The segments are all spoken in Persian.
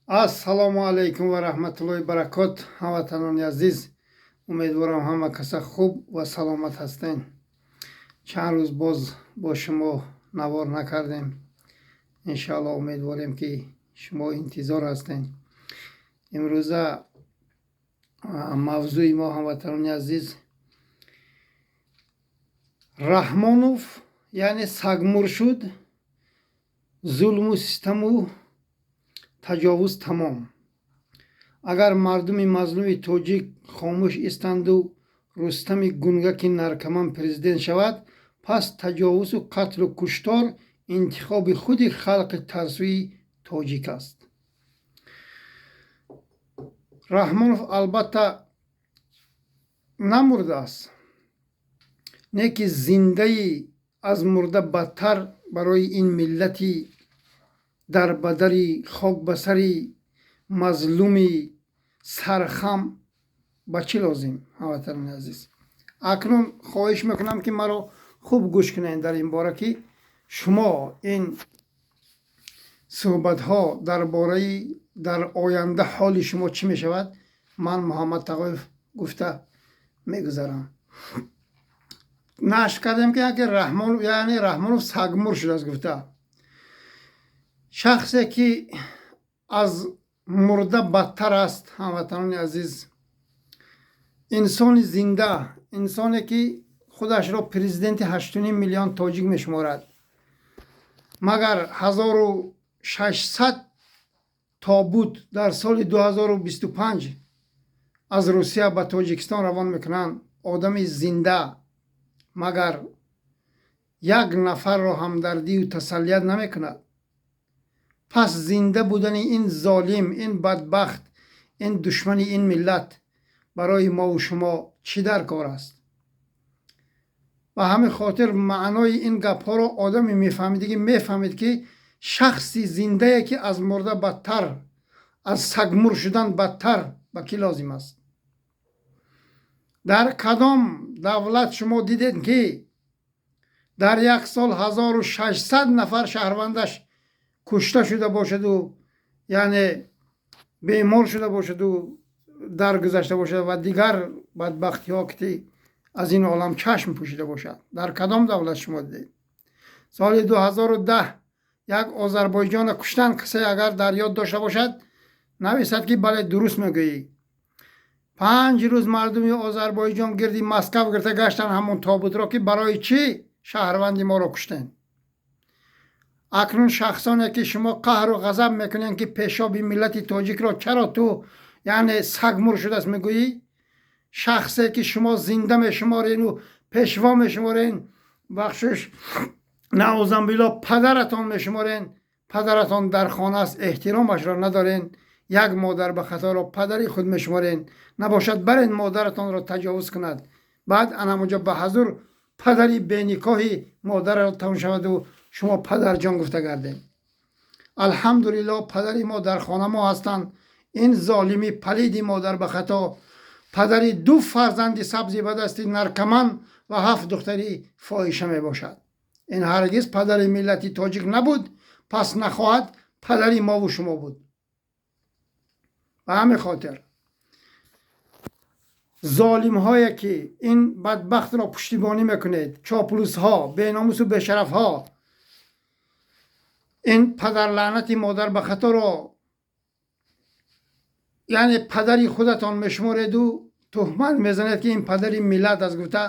ассалому алайкум ва раҳматуллоҳи баракот. ҳамватанони азиз, умедворам ҳама каса хуб ва саломат ҳастем. чанд рӯз боз бо шумо навор накардем. иншоалло умедворем ки шумо интизор ҳастем. имрӯза мавзӯи мо, ҳамватанони азиз, раҳмонов яъне сагмур шуд, зулму ситаму таҷовуз тамом. агар мардуми мазлуми тоҷик хомӯш истанду рустами гунгаки наркоман президент шавад, пас таҷовузу қатлу куштор интихоби худи халқи тарсуи тоҷик аст. раҳмонов албатта намурдааст, не ки зиндаи аз мурда бадтар барои ин миллати дарбадари хокбасари мазлуми сархам ба чӣ лозим? ҳамватанони азиз, акнун хоҳиш мекунам ки маро хуб гӯш кунед дар ин бора, ки шумо ин суҳбатҳо дар бораи дар оянда ҳоли шумо чӣ мешавад, ман муҳаммад тағоев гуфта мегузарам. нашр кардем ки яъне раҳмонов сагмур шудааст. гуфта шахсе ки аз мурда бадтар аст, ҳамватанони азиз, инсони зинда, инсоне ки худашро президенти 8 миллион тоҷик мешуморад, магар 1600 тобут дар соли 2025 аз русия ба тоҷикистон равон мекунанд, одами зинда магар як нафарро ҳамдардию тасаллият намекунад. пас зинда будани ин золим, ин бадбахт, ин душмани ин миллат барои мову шумо чӣ дар кор аст? ба ҳамин хотир маънои ин гапҳоро одами мефаҳмидагӣ мефаҳмид ки шахси зиндае ки аз мурда бадтар, аз сагмур шудан бадтар ба кӣ лозим аст? дар кадом давлат шумо дидед ки дар як сол 1600 нафар шаҳрвандаш кушта шуда бошаду, яъне бемор шуда бошаду даргузашта бошад ва дигар бадбахтиҳо ки аз ин олам чашм пӯшида бошад? дар кадом давлат шумо дидед? соли 2010 як озарбойҷона куштан. касе агар дар ёд дошта бошад нависад ки бале дуруст мегӯӣ. 5 рӯз мардуми озарбойҷон гирди Москав гирифта гаштан ҳамон тобутро ки барои чӣ шаҳрванди моро куштен. акнун шахсоне ки шумо қаҳру ғазаб мекунед ки пешоби миллати тоҷикро чаро ту яъне сагмур шудааст мегӯӣ, шахсе ки шумо зинда мешуморину пешво мешуморен, бахшиш наъузамбилло падаратон мешуморен, падаратон дар хона аст, эҳтиромашро надорен, як модар ба хаторо падари худ мешуморен, набошад барен модаратонро таҷовуз кунад, баъд анамуҷо ба ҳазур падари беникоҳи модаратон шаваду шумо падарҷон гуфта гардед. алҳамдулилло падари мо дар хона мо ҳастанд. ин золими палиди модар ба хато падари 2 фарзанди сабзи ба дасти наркоман ва 7 духтари фоҳиша мебошад. ин ҳаргиз падари миллати тоҷик набуд, пас нахоҳад падари мову шумо буд. ба ҳамин хотир золимҳое ки ин бадбахтро пуштибонӣ мекунед, чоплусҳо, беномусу бешарафҳо, ин падарлаънати модар ба хаторо яъне падари худатон мешумореду туҳмат мезанед ки ин падари миллат аст. гуфта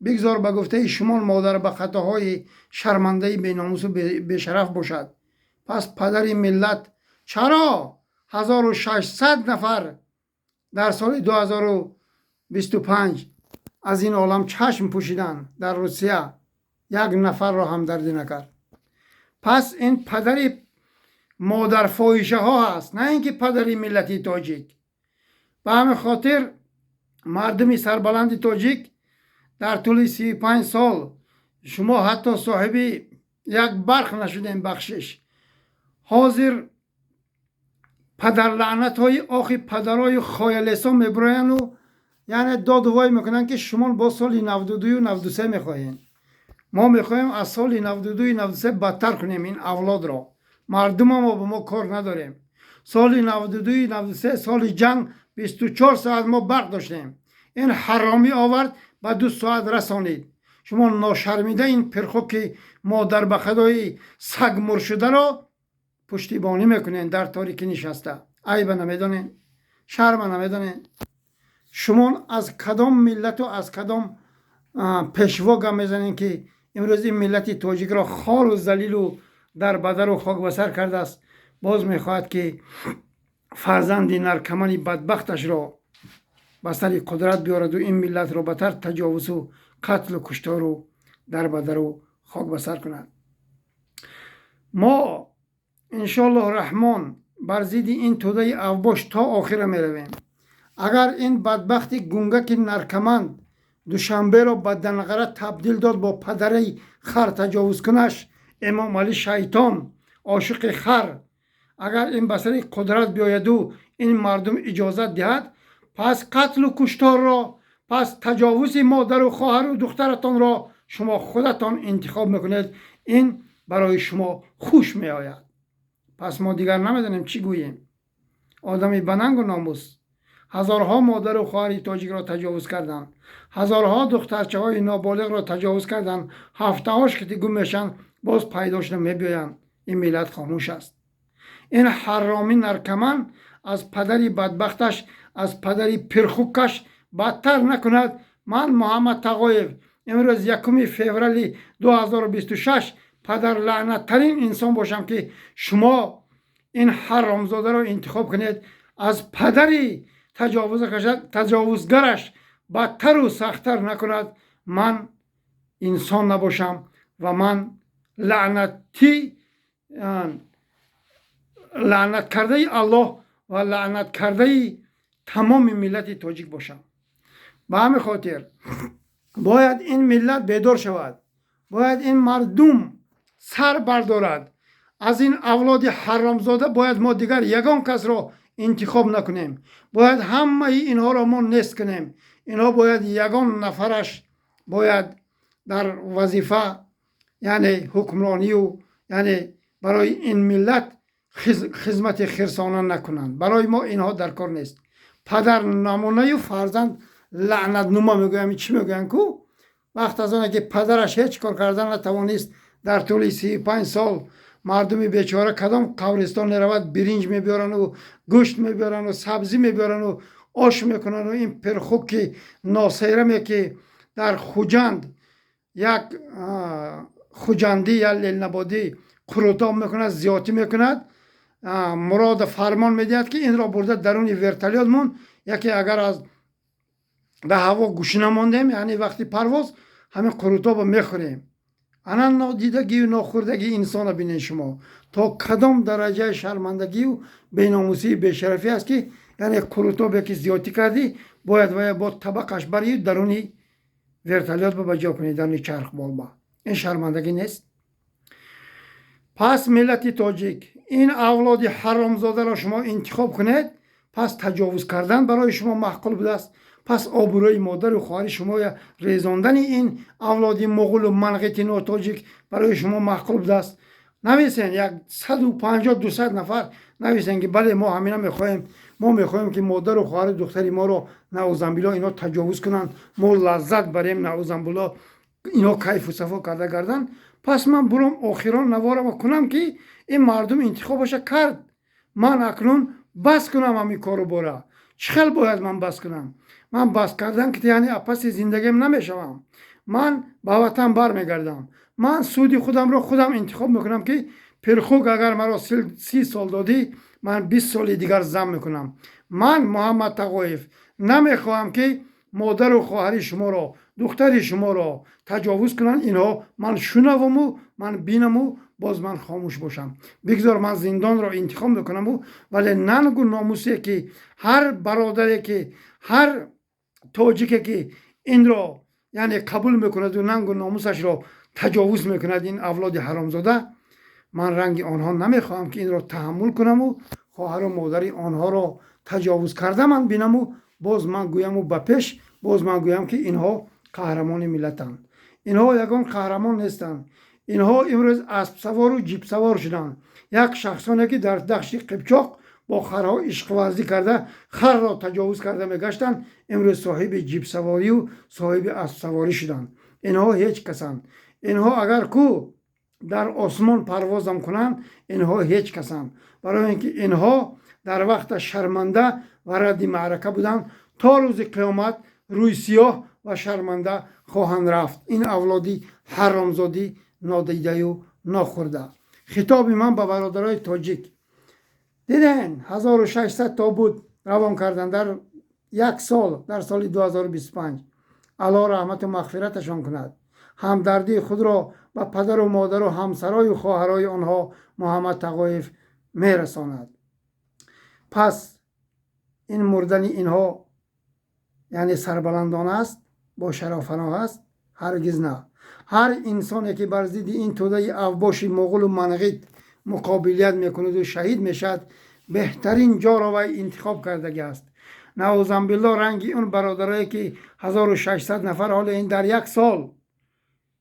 бигзор ба гуфтаи шумо модар ба хатоҳои шармандаи беномусу бешараф бошад. пас падари миллат чаро 1600 нафар дар соли 2025 аз ин олам чашм пӯшиданд дар русия, як нафарро ҳамдардӣ накард? пас ин падари модарфоҳишаҳо ҳаст, на ин ки падари миллати тоҷик. ба ҳамин хотир мардуми сарбаланди тоҷик дар тӯли 35 сол шумо ҳатто соҳиби як барқ нашудем. бахшиш ҳозир падарлаънатҳои охи падарои хоялеса мебурояну яъне додувой мекунанд ки шумо бо соли 92 93 мехоҳем. мо мехоҳем аз соли 92 93 бадтар кунем ин авлодро. мардума мо ба мо кор надорем. سال 92 93 سال جنگ 24 ساعت ما برق داشتیم. این حرامی آورد با 2 ساعت رسانید. شما ناشرمیده این پرخوک مادر به خدای سگ مر شده را پشتیبانی میکنین در تاریکی نشسته. عیب نمیدانین؟ شرم نمیدانین؟ شما از کدام ملت و از کدام پیشوا گم میزنین که امروز این ملت تاجیک را خار و ذلیل و در بدر و خاک بسر کرده است. باز میخواهد که فرزند نرکمانی بدبختش را به سر قدرت بیارد و این ملت را بتر تجاوز و قتل و کشتار و در بدر و خاک بسر کند. ما انشالله رحمان بر ضد این توده اوباش تا آخر می رویم. اگر این بدبخت گونگک نرکمند دوشنبه را به دنغره تبدیل داد با پدری خر تجاوز کنش، امام علی شیطان عاشق خر، اگر این به سر قدرت بیاید و این مردم اجازت دهد، پس قتل و کشتار را، پس تجاوز مادر و خواهر و دخترتان را شما خودتان انتخاب میکنید. این برای شما خوش می آید. پس ما دیگر نمیدانیم چی گوییم. آدمی بننگ و ناموس هزارها مادر و خواهر تاجیک را تجاوز کردند. هزارها دخترچه های نابالغ را تجاوز کردند. هفته هاش که گم میشن باز پیداش نمیبینند. این ملت خاموش است. این حرامی نرکمن از پدری بدبختش، از پدری پرخوکش بدتر نکند. من محمد تقایف امروز 1 فوریه 2026 پدر لعنت ترین انسان باشم که شما این حرامزاده را انتخاب کنید. از پدری تجاوزگرش بدتر و سختتر نکند. من انسان نباشم و من لعنت کرده الله و لعنت کرده تمام ملت تاجیک باشم. به همین خاطر باید این ملت بیدار شود. باید این مردم سر بردارد. از این اولاد حرامزاده باید ما دیگر یگان کس را انتخاب نکنیم. باید همه اینها را ما نیست کنیم. اینها باید یگان نفرش باید در وظیفه یعنی حکمرانی و یعنی برای این ملت خدمت خرسانه نکنند. برای ما اینها در کار نیست. پدر نمونه و فرزند لعنت نما میگویم. چی میگویم کو وقت از آنه که پدرش هیچ کار کردن نتوانست در طول 35 سال مردم بیچاره کدام قبرستان نرود برنج میبیارن و گوشت میبیارن و سبزی میبیارن و آش میکنن و این پرخوک ناسیرمی که در خوجند یک خوجندی یا لیل نبادی قروتاب میکند زیاتی میکند مراد فرمان میدهد که این را برده درون ورتالیات مون یکی اگر از به هوا گوش نماندیم یعنی وقتی پرواز همین قروتاب رو میخوریم. انا نادیدگی و ناخوردگی انسان رو بینید شما تا کدام درجه شرمندگی و بیناموسی بیشرفی است که یعنی قروتاب که زیاتی کردی باید با طبقش بری درونی ورتالیات رو بجا کنی درونی چرخ بالبا. این شرمندگی نیست؟ پس ملت تاجیک این اولاد حرامزاده را شما انتخاب کنید. پس تجاوز کردن برای شما معقول بوده است. پس آبروی مادر و خواهر شما یا ریزاندن این اولاد مغول و منقیت تاجیک برای شما معقول بوده است. نویسین 150-200 نفر نویسین که بله ما همینا میخوایم، ما میخوایم که مادر و خواهر دختری ما رو نعوذ بالله اینا تجاوز کنن، ما لذت بریم نعوذ بالله اینا کیف و صفا کرده گردن. پس من برم آخران نوارم کنم که این مردم انتخابش کرد. من اکنون بس کنم همین کارو باره. چخل باید من بس کنم؟ من بس کردم که یعنی پس زندگیم نمیشوم. من به وطن برمیگردم. من سودی خودم رو خودم انتخاب میکنم که پرخوک اگر مرا 30 سال دادی من 20 سال دیگر زم میکنم. من محمد تقایف نمیخواهم که مادر و خواهر شما را دختر شما را تجاوز کنن. اینها من شنوم و من بینم و باز من خاموش باشم. بگذار من زندان را انتخاب میکنم و ولی ننگ و ناموسی که هر برادری که هر تاجیکی که این را یعنی قبول میکند و ننگ و ناموسش را تجاوز میکند این اولاد حرامزاده، من رنگ آنها نمیخواهم که این را تحمل کنم و خواهر و مادر آنها را تجاوز کرده من بینم و باز من گویم و بپیش باز من گویم که اینها قهرمان ملتند. اینها یگان قهرمان نیستند. اینها امروز اسب سوار و جیب سوار شدند. یک شخصانی که در دشت قبچاق با خرها عشق ورزی کرده خر را تجاوز کرده میگشتند، امروز صاحب جیب سواری و صاحب اسب سواری شدند. اینها هیچ کسند. اینها اگر کو در آسمان پروازم کنند، اینها هیچ کسند، برای اینکه اینها در وقت شرمنده وارد معرکه بودند، تا روز قیامت روی سیاه و شرمنده خواهند رفت. این اولادی حرامزادی نادیده و ناخورده. خطاب من به برادرای تاجیک، دیدن 1600 تابوت روان کردن در یک سال، در سال 2025. الله رحمت و مغفرتشان کند. همدردی خود را به پدر و مادر و همسرای و خواهرای آنها محمد تقایف میرساند. پس این مردن اینها یعنی سربلندانه است، با شرافنا است؟ هرگز نه. هر انسانی که بر ضد این توده اوباش مغول و منقیت مقابلیت میکند و شهید میشد، بهترین جا را وی انتخاب کردگی است. نعوذ بالله رنگی اون برادرایی که 1600 نفر حال این در یک سال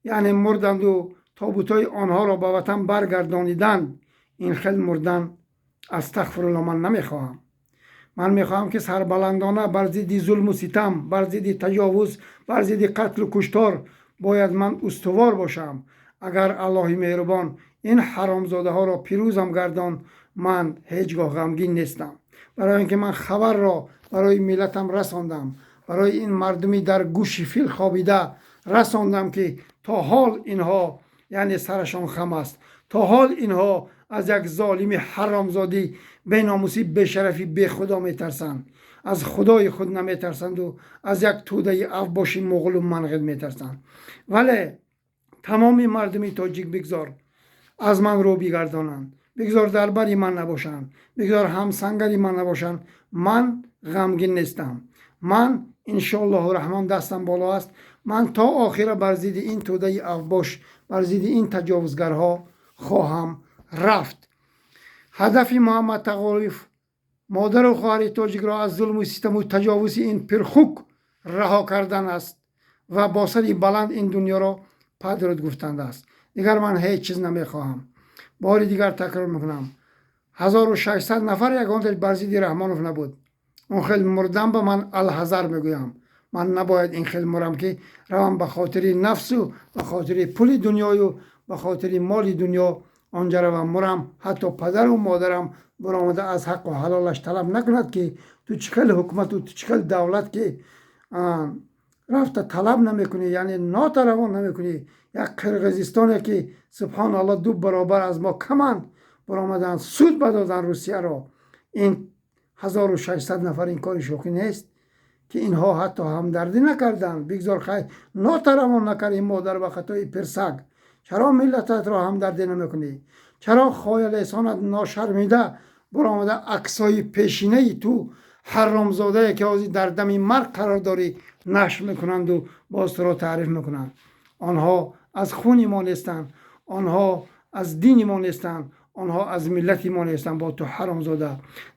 یعنی مردند و تابوتای آنها را به وطن برگردانیدند، این خیلی مردن استغفرالله من نمیخواهم. من میخواهم که سربلندانه بر ضد ظلم و ستم، بر ضد تجاوز، بر ضد قتل و کشتار باید من استوار باشم. اگر الله مهربان این حرامزاده ها را پیروزم گردان، من هیچگاه غمگین نیستم، برای اینکه من خبر را برای ملتم رساندم، برای این مردمی در گوش فیل خوابیده رساندم که تا حال اینها یعنی سرشان خم است، تا حال اینها از یک ظالم حرامزادی بیناموسی بشرفی به خدا میترسند، از خدای خود نمیترسند و از یک توده اوباش مغول و منقد میترسند. ولی تمامی مردمی تاجیک بگذار از من رو بگردانند، بگذار دربری من نباشند، بگذار همسنگری من نباشند، من غمگین نیستم. من انشاءالله الرحمن دستم بالا است. من تا آخر بر ضد این توده اوباش، بر ضد این تجاوزگرها خواهم رفت. هدف محمد تقایف مادر و خواهر تاجیک را از ظلم و ستم و تجاوز این پرخوک رها کردن است و با سری بلند این دنیا را پدرود گفتند است. دیگر من هیچ چیز نمیخواهم. باری دیگر تکرار میکنم، 1600 نفر یگانش بر ضد رحمانوف نبود. اون خیلی مردم به من الحذر میگویم. من نباید این خیلی مرم که روم به خاطر نفس و به خاطر پول دنیای و به خاطر مال دنیا آنجا روم مرم. حتی پدر و مادرم برآمده از حق و حلالش طلب نکند که تو چکل حکومت و تو چکل دولت که رفته طلب نمیکنی، یعنی ناتوان نمیکنی. یک قرقیزستانی که سبحان الله 2 برابر از ما کمند برآمدن سود بدادن روسیه را. این 1600 نفر این کار شوخی نیست که اینها حتی همدردی نکردن. بگذار خیر ناتوان نکردی مادر به خطای پرسگ. چرا ملتت را همدردی نمیکنی؟ چرا خایل لسانت ناشرمیده برآمده عکسای پیشینه تو حرامزاده که از در دم مرگ قرار داری نشر میکنند و باز را تعریف میکنند؟ آنها از خون ما نیستند، آنها از دین ما نیستند، آنها از ملت ما نیستند. با تو حرامزاده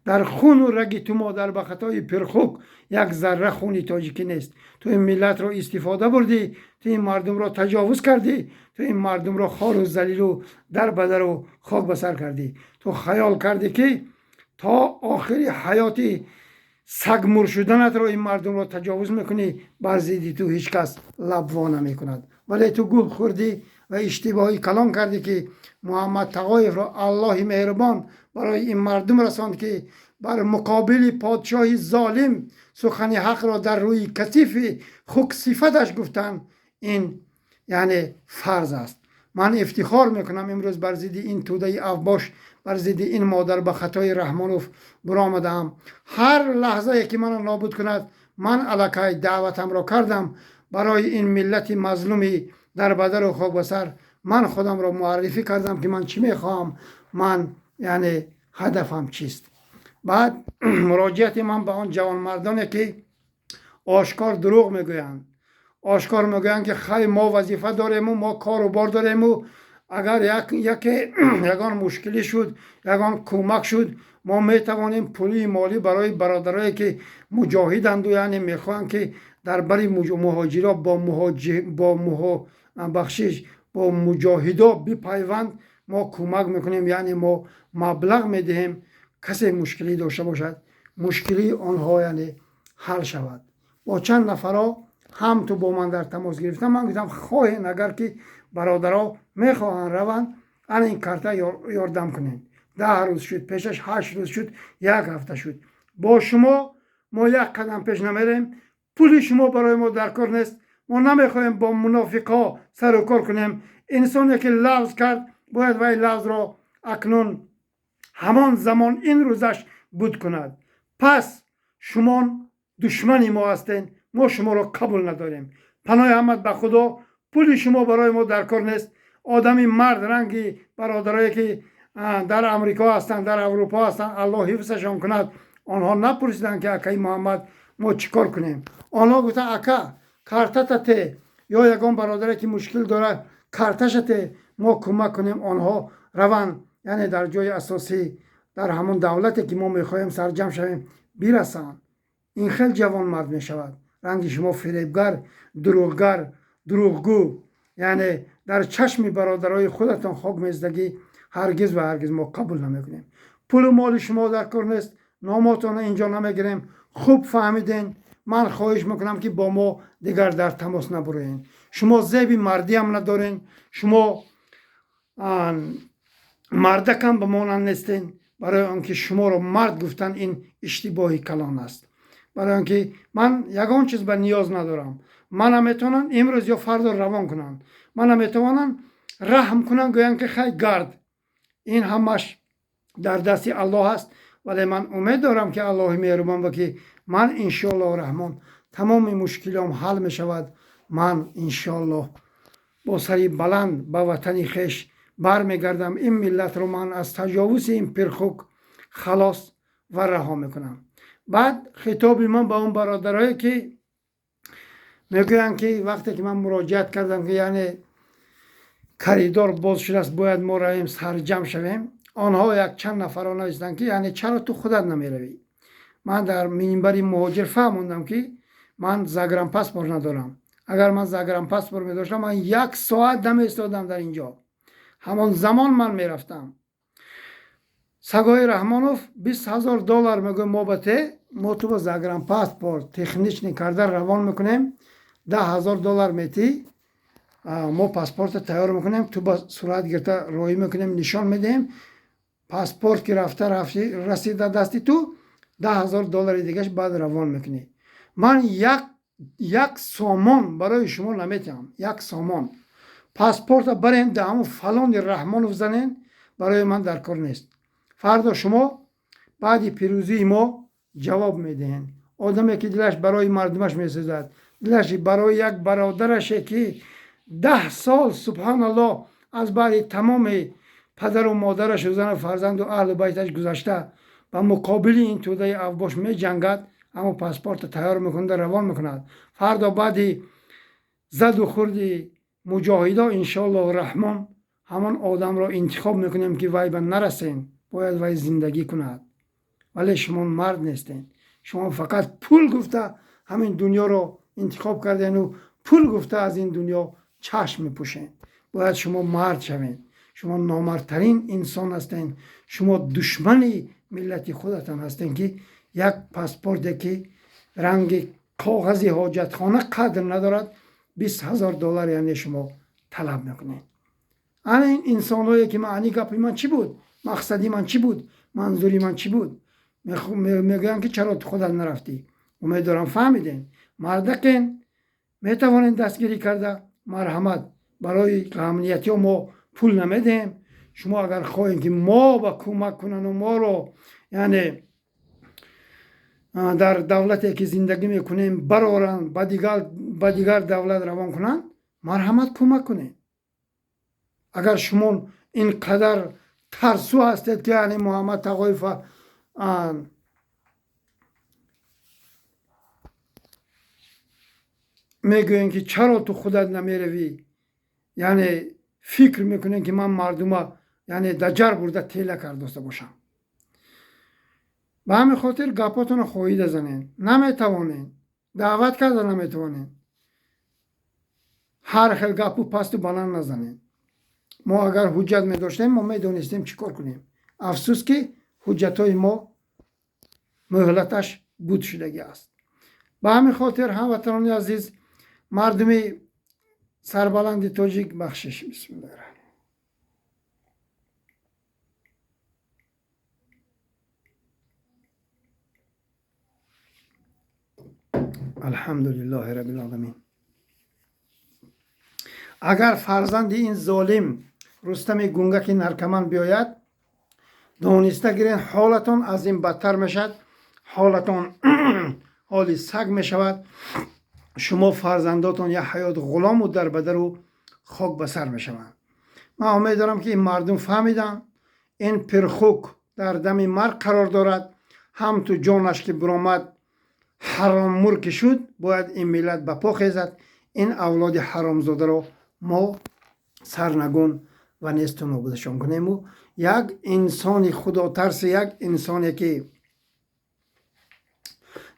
در خون و رگ تو مادر به خطای پرخوک یک ذره خونی تاجیکی نیست. تو این ملت را استفاده بردی، تو این مردم را تجاوز کردی، تو این مردم را خار و ذلیل و در بدر و خاک بسر کردی. تو خیال کردی که تا آخری حیاتی سگ مر شدنت را این مردم را تجاوز میکنی، بر ضد تو هیچ کس لب وا نمیکند. ولی تو گوه خوردی و اشتباهی کلام کردی که محمد تقایف را الله مهربان برای این مردم رساند که بر مقابل پادشاه ظالم سخن حق را در روی کثیف خوک صفتش گفتن. این یعنی فرض است. من افتخار میکنم امروز بر ضد این توده اوباش، بر ضد این مادر به خطای رحمانوف برآمدم. هر لحظه که من نابود کند، من الکی دعوتم را کردم برای این ملت مظلومی در بدر و خاک بسر. من خودم را معرفی کردم که من چی میخوام، من یعنی هدفم چیست. بعد مراجعت من به آن جوان مردانه که آشکار دروغ میگویند، آشکار میگویند که خیلی ما وظیفه داریم و ما کار و بار داریم و اگر یگان مشکلی شد، یگان کمک شد، ما میتوانیم پولی مالی برای برادرایی که مجاهدند و یعنی میخوان که در بری مهاجرا با مجاهدا بپیوند، ما کمک میکنیم، یعنی ما مبلغ میدهیم کسی مشکلی داشته باشد مشکلی آنها یعنی حل شود. با چند نفرها هم تو با من در تماس گرفتم. من گفتم خواهین اگر که برادرها میخواهند روند این کارتا یاردم کنین. 10 روز شد، پیشش 8 روز شد، 1 هفته شد. با شما ما 1 قدم پیش نمیریم. پول شما برای ما در کار نیست. ما نمیخوایم با منافقا سر و کار کنیم. انسانی که لفظ کرد باید وی لفظ را اکنون همان زمان این روزش بود کند. پس شما دشمنی ما هستین، ما شما را قبول نداریم. پناه احمد به خدا پول شما برای ما در کار نیست. آدمی مرد رنگی برادرایی که در امریکا هستند در اروپا هستند الله حفظشان کند آنها نپرسیدند که اکای محمد ما چیکار کنیم. آنها گفتن اکا کارتت یا یگان برادری که مشکل داره کارتشت ما کمک کنیم آنها روان یعنی در جای اساسی در همون دولتی که ما میخوایم سرجم شویم برسند. این خیلی جوان مرد میشود. رنگ شما فریبگر، دروغگر، دروغگو یعنی در چشم برادرای خودتان خاک میزدگی هرگز و هرگز ما قبول نمیکنیم. پول و مال شما در کار نیست. ناماتون اینجا نمیگیریم. خوب فهمیدین. من خواهش میکنم که با ما دیگر در تماس نبرین. شما زیب مردی هم ندارین. شما مردکم به مانند نیستین. برای آنکه شما رو مرد گفتن این اشتباهی کلان است. برای آنکه من یگان چیز به نیاز ندارم. من میتونم امروز یا فردا روان کنم. من میتونم رحم کنم گویان که خیلی گرد. این همش در دست الله است. ولی من امید دارم که الله مهربان با که من انشاءالله رحمان تمام مشکلام حل می شود. من انشاءالله با سری بلند به وطن خیش برمیگردم. این ملت رو من از تجاوز این پرخوک خلاص و رها میکنم. بعد خطاب من با اون برادرایی که میگوین که وقتی که من مراجعت کردم که یعنی کریدور باز شده است باید ما رایم سرجم شویم. آنها یک چند نفر نوشتن که یعنی چرا تو خودت نمیروی. من در منبر مهاجر فهموندم که من زاگرام پاسپورت ندارم. اگر من زاگرام پاسپورت می‌داشتم من 1 ساعت نمی‌ایستادم در اینجا. همان زمان من میرفتم. سگای رحمانوف $20,000 میگه ما تو با زاگرام پاسپورت تکنیک کرده روان میکنیم. $10,000 میتی ما پاسپورت تیار میکنیم. تو با صورت گرفته روی میکنیم نشان میدیم. پاسپورت که رفته رسیده دستی تو $10,000 دیگهش بعد روان میکنی. من یک سامان برای شما نمیتونم. 1 سامان پاسپورت برین ده همون فلان رحمانوف زنین برای من در کار نیست. فردا شما بعد پیروزی ما جواب میدهین. آدمی که دلش برای مردمش میسوزد دلش برای یک برادرش که 10 سال سبحان الله از برای تمام پدر و مادرش و زن و فرزند و اهل بیتش گذشته و مقابل این توده اوباش می جنگد اما پاسپورت تیار میکنه روان میکند. فردا بعدی زد و خوردی مجاهدا انشاءالله رحمان همان آدم را انتخاب میکنیم که وی به نرسین باید وی زندگی کند. ولی شما مرد نیستین. شما فقط پول گفته همین دنیا رو انتخاب کردین و پول گفته از این دنیا چشم میپوشین. باید شما مرد شوین. شما نامردترین انسان هستین. شما دشمنی ملت خودتان هستین که یک پاسپورت که رنگ کاغذی حاجتخانه قدر ندارد $20,000 یعنی شما طلب میکنین. این انسانایی که معنی گپی من چی بود؟ مقصدی من چی بود؟ منظوری من چی بود؟ میگن که چرا تو خودت نرفتی؟ امیدوارم فهمیدین. مردکین میتوانین دستگیری کرده. مرحمت برای امنیتی ما پول نمیدیم. شما اگر خواهید که ما با کمک کنن و ما رو یعنی در دولتی که زندگی میکنیم برارن با دیگر دولت روان کنن مرحمت کمک کنین. اگر شما اینقدر ترسو هستید که یعنی محمد تقایف میگوین که چرا تو خودت نمیروی یعنی فکر میکنین که من مردم یعنی دجر برده تیله کرده باشم. به همین خاطر گپاتون رو خواهید زنین. نمیتوانین. دعوت کرده نمیتوانین. هر خیل گپو پست و بلند نزنین. ما اگر حجت میداشتیم ما میدونستیم چیکار کنیم. افسوس که حجتای ما مهلتش بود شدگی است. به همین خاطر هموطنان عزیز، مردم سربلند تاجیک بخشش. بسم الله الرحمن الحمدلله رب العالمین. اگر فرزند این ظالم رستم گونگک نرکمن بیاید، دانسته گیرین حالتان از این بدتر میشد. حالتان حالی سگ میشود. شما فرزنداتان یا حیات غلام و در بدر و خاک بسر میشوند. من امید دارم که این مردم فهمیدن این پرخوک در دم مرگ قرار دارد. هم تو جانش که برآمد حرام مرگ شد، باید این ملت به پا خیزد. این اولاد حرامزاده را ما سرنگون و نیست و نابودشان کنیم و یک انسان خدا ترس، یک انسانی که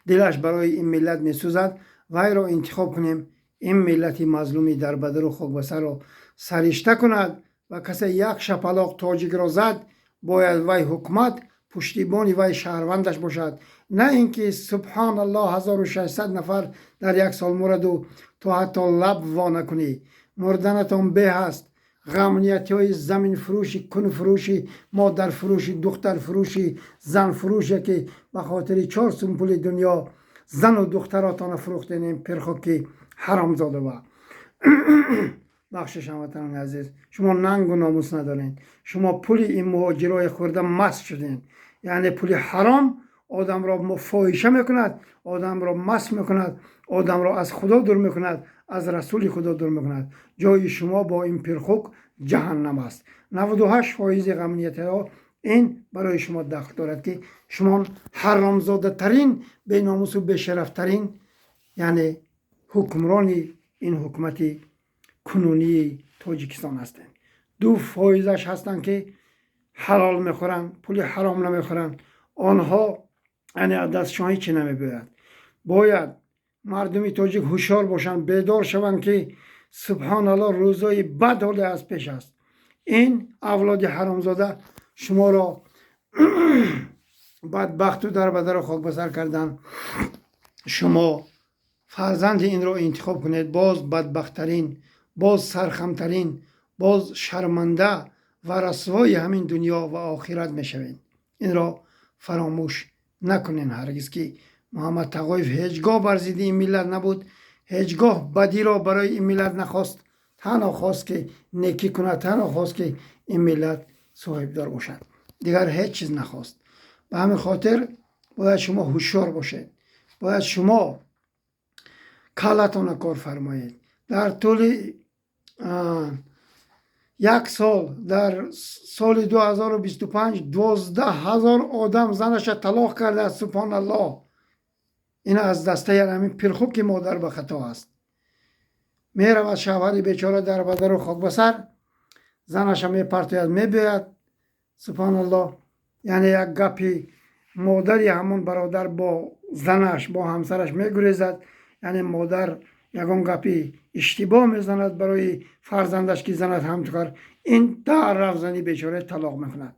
دلش برای این ملت میسوزد، وی را انتخاب کنیم. این ملت مظلومی در بدر و خاک بسر را سرشته کند و کسی یک شپلاق تاجیک را زد، باید وی حکومت پشتیبانی وی شهروندش باشد. نه اینکه سبحان الله 1600 نفر در یک سال مرد و تو حتی لب وا نکنی. مردنتان به هست. غمنیتی های زمین فروشی، کن فروشی، مادر فروشی، دختر فروشی، زن فروشی که به خاطر 4 سوم دنیا زن و دختراتان فروختین. این پرخوکی حرام زاده و بخشش هموطنان عزیز، شما ننگ و ناموس ندارین. شما پول این مهاجرای خورده مست شدین. یعنی پول حرام آدم را فاحشه میکند، آدم را مست میکند، آدم را از خدا دور میکند، از رسول خدا دور میکند. جای شما با این پرخوک جهنم است. 98% غمنیت ها این برای شما دخل دارد که شما حرامزاده ترین، به ناموس و به شرف ترین، یعنی حکمرانی این حکومت کنونی تاجیکستان هستند. 2% هستند که حلال میخورن، پول حرام نمیخورن. آنها یعنی دستشان هیچی نمیباید. باید مردمی تاجیک هوشیار باشند، بیدار شوند که سبحان الله روزای بد حالی از پیش است. این اولاد حرامزاده شما را بدبخت و در بدر خاک بسر کردن. شما فرزند این را انتخاب کنید، باز بدبختترین، باز سرخمترین، باز شرمنده و رسوای همین دنیا و آخرت میشوید. این را فراموش نکنین هرگز که محمد تقایف هیچگاه بر ضد این ملت نبود، هیچگاه بدی را برای این ملت نخواست. تنها خواست که نیکی کند، تنها خواست که این ملت صاحبدار باشد، دیگر هیچ چیز نخواست. به همین خاطر باید شما هوشیار باشید. باید شما کلتان کار فرمایید. در طول 1 سال، در سال 2025 12,000 آدم زنش طلاق کرده. سبحان الله. این از دسته همین پرخوک مادر به خطا است. میرود شوهر بیچاره در بدر و خاک بسر، زنش میپرتاید میباید. سبحان الله. یعنی یک گپی مادری همون برادر با زنش، با همسرش میگریزد. یعنی مادر یگان گپی اشتباه میزند برای فرزندش که زند هم تو این در رفزنی بیچاره طلاق میکند.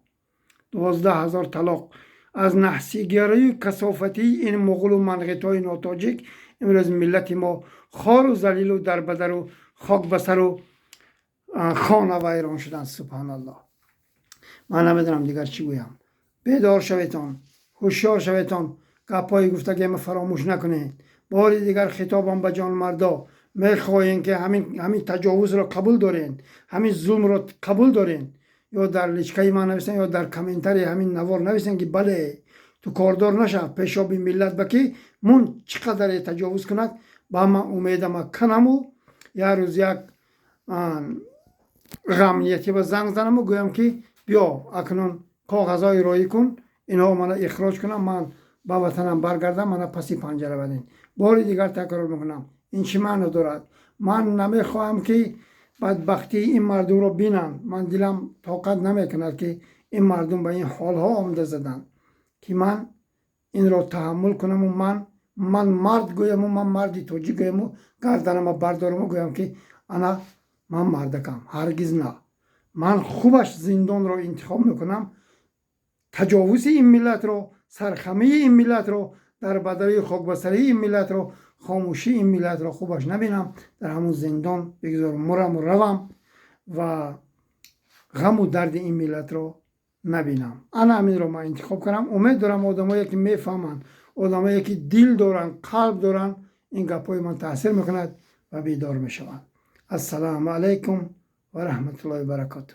12,000 طلاق از نحسیگری و کثافتی این مغول و منغیت های ناتاجیک امروز ملت ما خار و ذلیل و در بدر و خاک بسر و خانه ویران شدن. سبحان الله. من نمیدونم دیگر چی گویم. بیدار شویتان، هوشیار شویتان، گپای گفتگی ما فراموش نکنید. باری دیگر خطابم به جان مردا، میخواهین که همین تجاوز را قبول دارین، همین ظلم را قبول دارین، یا در لیچکه من نویسن یا در کامنتری همین نوار نویسن که بله تو کاردار نشه پیشابی ملت بکی من چقدر تجاوز کند. با من امیدم کنم و یا روز یک غمنیتی به زنگ زنم و گویم که بیا اکنون کاغذهای رایی کن، اینها من اخراج کنم، من با وطنم برگردم، من پسی پنجره بدین. باری دیگر تکرار میکنم این چی معنی دارد؟ من نمیخواهم که بدبختی این مردم رو بینم. من دلم طاقت نمیکند که این مردم به این حالها آمده زدن که من این را تحمل کنم و من مرد گویم و من مردی توجی گویم و گردنم بردارم و گویم که انا من مردکم. هرگز نه. من خوبش زندان را انتخاب میکنم. تجاوز این ملت رو، سرخمه این ملت رو، در بدل خاکبستری این ملت رو، خاموشی این ملت رو خوبش نبینم. در همون زندان بگذارم مرم و روم و غم و درد این ملت رو نبینم. انا همین رو من انتخاب کنم. امید دارم آدمایی که میفهمن، آدمایی که دل دارن، قلب دارن، این گپای من تاثیر میکند و بیدار میشوند. السلام علیکم و رحمت الله و برکاته.